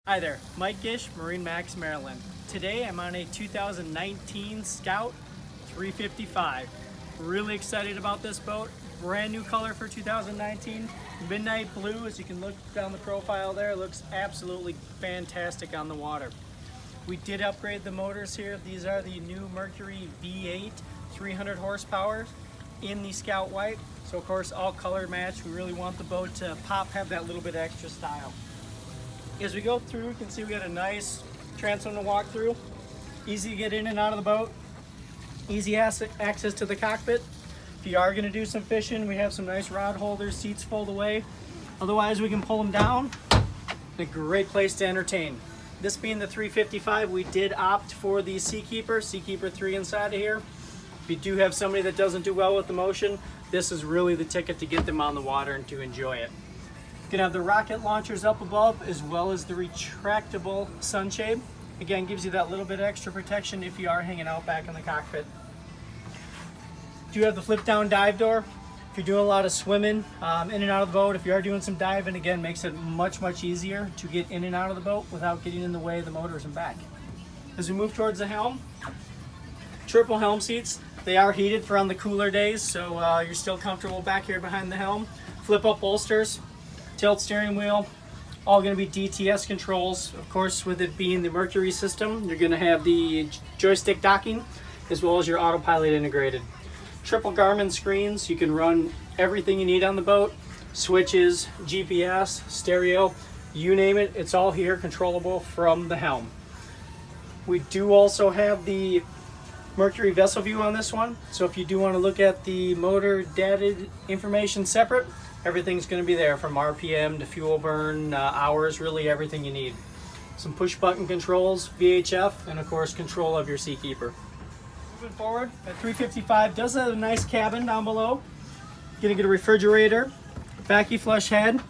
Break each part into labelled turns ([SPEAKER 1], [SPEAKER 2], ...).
[SPEAKER 1] Hi there, Mike Gish, MarineMax, Maryland. Today I'm on a 2019 Scout 355. Really excited about this boat. Brand new color for 2019. Midnight blue, as you can look down the profile there, looks absolutely fantastic on the water. We did upgrade the motors here. These are the new Mercury V8 300 horsepower in the Scout White. So of course all color match. We really want the boat to pop, have that little bit of extra style. As we go through, you can see we got a nice transom to walk through. Easy to get in and out of the boat. Easy access to the cockpit. If you are going to do some fishing, we have some nice rod holders, seats fold away. Otherwise, we can pull them down. A great place to entertain. This being the 355, we did opt for the SeaKeeper 3 inside of here. If you do have somebody that doesn't do well with the motion, this is really the ticket to get them on the water and to enjoy it. You can have the rocket launchers up above as well as the retractable sunshade. Again, gives you that little bit extra protection if you are hanging out back in the cockpit. Do have the flip down dive door. If you're doing a lot of swimming in and out of the boat, if you are doing some diving, again, makes it much easier to get in and out of the boat without getting in the way of the motors and back. As we move towards the helm, triple helm seats. They are heated for on the cooler days, so you're still comfortable back here behind the helm. Flip up bolsters. Tilt steering wheel, all going to be DTS controls. Of course, with it being the Mercury system, you're going to have the joystick docking as well as your autopilot integrated. Triple Garmin screens, you can run everything you need on the boat. Switches, GPS, stereo, you name it, it's all here controllable from the helm. We do also have the Mercury vessel view on this one, so if you do want to look at the motor data information separate, everything's going to be there from RPM to fuel burn, hours, really everything you need. Some push button controls, VHF, and of course control of your SeaKeeper. Moving forward, that 355 does have a nice cabin down below. You're going to get a refrigerator, vacuum flush head,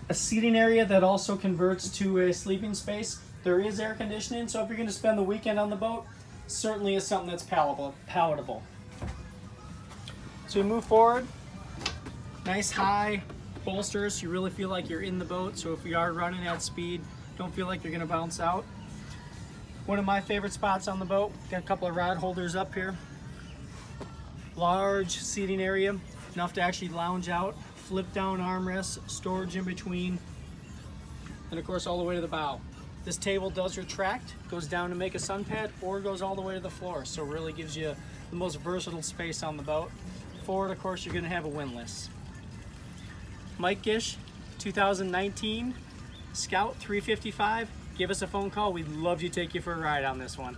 [SPEAKER 1] a seating area that also converts to a sleeping space. There is air conditioning, so if you're going to spend the weekend on the boat, certainly is something that's palatable. So we move forward. Nice high bolsters, you really feel like you're in the boat, so if you are running at speed, don't feel like you're going to bounce out. One of my favorite spots on the boat, got a couple of rod holders up here. Large seating area, enough to actually lounge out. Flip down armrests, storage in between, and of course all the way to the bow. This table does retract, goes down to make a sun pad, or goes all the way to the floor, so it really gives you the most versatile space on the boat. Forward, of course, you're going to have a windlass. Mike Gish, 2019 Scout 355. Give us a phone call. We'd love to take you for a ride on this one.